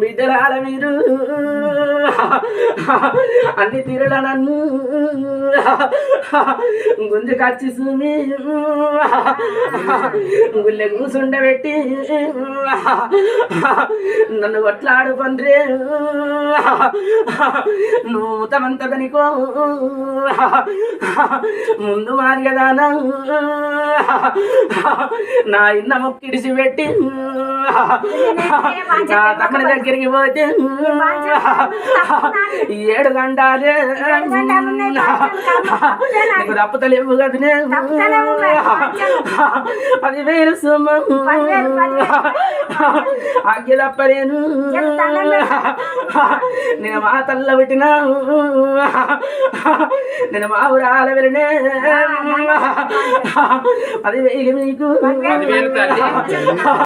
బిడ్డలాల మీరు అన్ని తీరల నన్ను గుంజుకచ్చి సుమి గుళ్ళె కూసుండబెట్టి నన్ను కొట్లాడు పండ్రే నువ్వు తమంతదనికో ముందు మారిగదానా నా ఇన్న మొక్కిడిసి పెట్టి తమ్ముడి దగ్గరికి పోతే 7 గంటలే నీకు తప్పుతలేవు కదనే 10,000 సొమ్ము ఆగ్య తప్పలేను నేను మా తల్ల పెట్టినా నేను మా ఊరాల వెళ్ళనే 10,000 మీకు